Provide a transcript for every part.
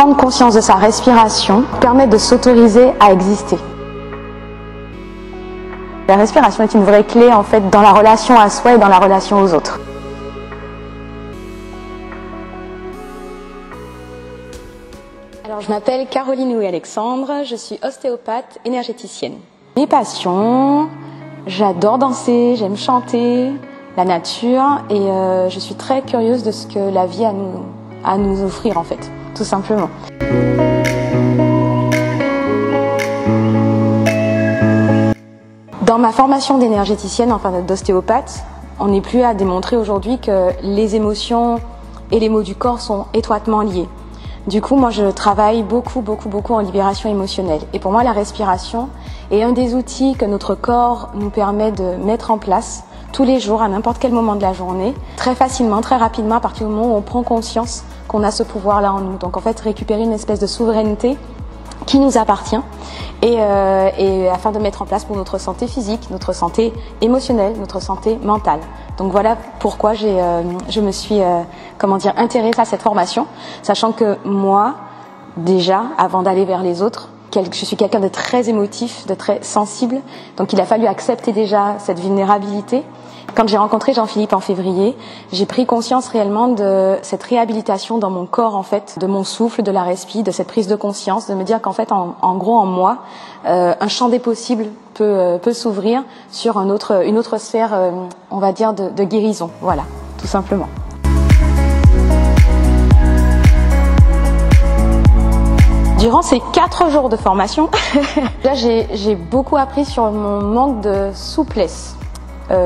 Prendre conscience de sa respiration permet de s'autoriser à exister. La respiration est une vraie clé en fait dans la relation à soi et dans la relation aux autres. Alors je m'appelle Caroline Louis-Alexandre, je suis ostéopathe énergéticienne. Mes passions, j'adore danser, j'aime chanter, la nature et je suis très curieuse de ce que la vie a à nous offrir en fait, tout simplement. Dans ma formation d'énergéticienne, enfin d'ostéopathe, on n'est plus à démontrer aujourd'hui que les émotions et les maux du corps sont étroitement liés. Du coup, moi je travaille beaucoup en libération émotionnelle. Et pour moi, la respiration est un des outils que notre corps nous permet de mettre en place tous les jours, à n'importe quel moment de la journée, très facilement, très rapidement, à partir du moment où on prend conscience qu'on a ce pouvoir-là en nous. Donc en fait, récupérer une espèce de souveraineté qui nous appartient et afin de mettre en place pour notre santé physique, notre santé émotionnelle, notre santé mentale. Donc voilà pourquoi je me suis intéressée à cette formation, sachant que moi, déjà, avant d'aller vers les autres, je suis quelqu'un de très émotif, de très sensible, donc il a fallu accepter déjà cette vulnérabilité. Quand j'ai rencontré Jean-Philippe en février, j'ai pris conscience réellement de cette réhabilitation dans mon corps en fait, de mon souffle, de la respi, de cette prise de conscience, de me dire qu'en fait, en gros, en moi, un champ des possibles peut s'ouvrir sur une autre sphère, on va dire, de guérison. Voilà, tout simplement. Durant ces 4 jours de formation, là j'ai beaucoup appris sur mon manque de souplesse,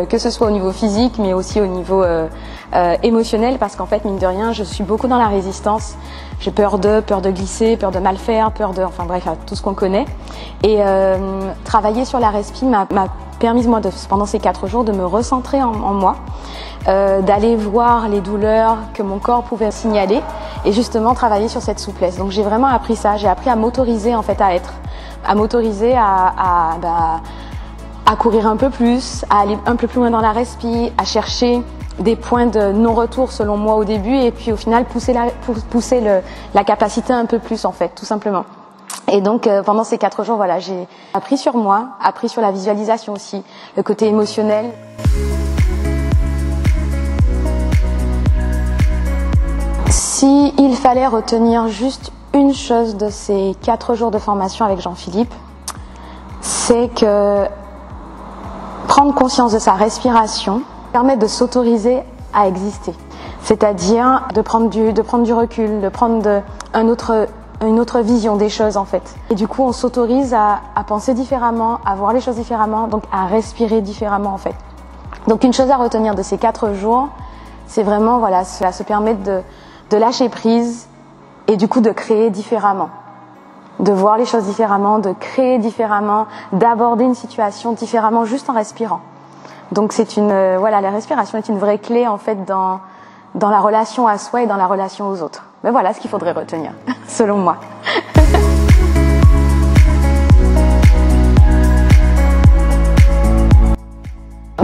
que ce soit au niveau physique mais aussi au niveau émotionnel, parce qu'en fait mine de rien je suis beaucoup dans la résistance. J'ai peur de glisser, peur de mal faire, enfin bref, tout ce qu'on connaît. Et travailler sur la respi m'a permis moi pendant ces 4 jours de me recentrer en moi, d'aller voir les douleurs que mon corps pouvait signaler et justement travailler sur cette souplesse. Donc j'ai vraiment appris ça, j'ai appris à m'autoriser en fait à être, à m'autoriser à courir un peu plus, à aller un peu plus loin dans la respi, à chercher des points de non-retour selon moi au début et puis au final pousser la capacité un peu plus en fait, tout simplement. Et donc pendant ces 4 jours, voilà, j'ai appris sur moi, appris sur la visualisation aussi, le côté émotionnel. Si il fallait retenir juste une chose de ces 4 jours de formation avec Jean-Philippe, c'est que prendre conscience de sa respiration permet de s'autoriser à exister. C'est-à-dire de prendre du recul, de prendre une autre vision des choses en fait. Et du coup, on s'autorise à penser différemment, à voir les choses différemment, donc à respirer différemment en fait. Donc une chose à retenir de ces 4 jours, c'est vraiment, voilà, cela se permettre de lâcher prise et du coup de créer différemment. De voir les choses différemment, de créer différemment, d'aborder une situation différemment juste en respirant. Donc la respiration est une vraie clé en fait dans la relation à soi et dans la relation aux autres. Mais voilà ce qu'il faudrait retenir, selon moi.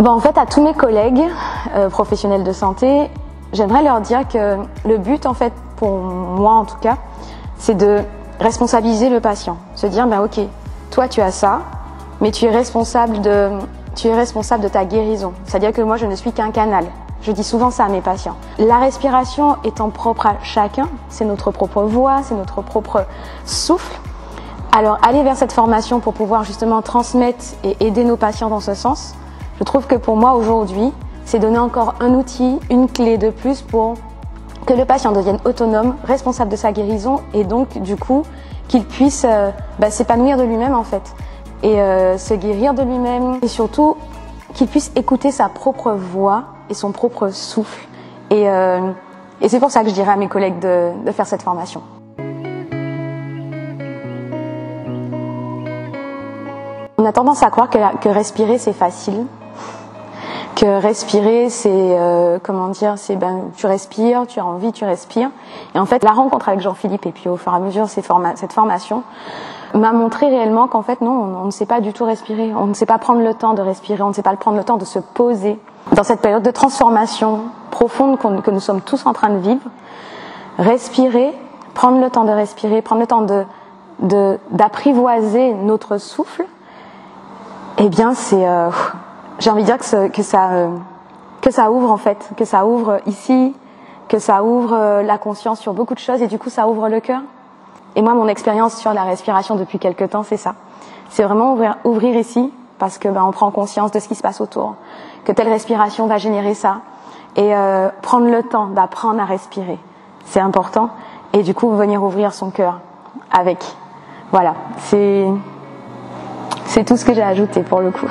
En fait, à tous mes collègues professionnels de santé, j'aimerais leur dire que le but, en fait, pour moi en tout cas, c'est de responsabiliser le patient. Se dire, ok, toi tu as ça, mais tu es responsable de ta guérison. C'est-à-dire que moi je ne suis qu'un canal. Je dis souvent ça à mes patients. La respiration étant propre à chacun, c'est notre propre voix, c'est notre propre souffle. Alors aller vers cette formation pour pouvoir justement transmettre et aider nos patients dans ce sens, je trouve que pour moi aujourd'hui, c'est donner encore un outil, une clé de plus pour que le patient devienne autonome, responsable de sa guérison et donc du coup qu'il puisse s'épanouir de lui-même en fait et se guérir de lui-même et surtout qu'il puisse écouter sa propre voix et son propre souffle et c'est pour ça que je dirais à mes collègues de faire cette formation. On a tendance à croire que respirer c'est facile. Que respirer, c'est tu respires, tu as envie, tu respires. Et en fait, la rencontre avec Jean-Philippe et puis au fur et à mesure cette formation m'a montré réellement qu'en fait non, on ne sait pas du tout respirer, on ne sait pas prendre le temps de respirer, on ne sait pas prendre le temps de se poser. Dans cette période de transformation profonde que nous sommes tous en train de vivre, respirer prendre le temps de respirer, prendre le temps d'apprivoiser notre souffle, eh bien c'est, j'ai envie de dire que ça ouvre en fait, que ça ouvre ici, que ça ouvre la conscience sur beaucoup de choses et du coup ça ouvre le cœur. Et moi mon expérience sur la respiration depuis quelque temps c'est ça, c'est vraiment ouvrir ici parce que on prend conscience de ce qui se passe autour, que telle respiration va générer ça et prendre le temps d'apprendre à respirer, c'est important et du coup venir ouvrir son cœur avec. Voilà, c'est tout ce que j'ai ajouté pour le coup.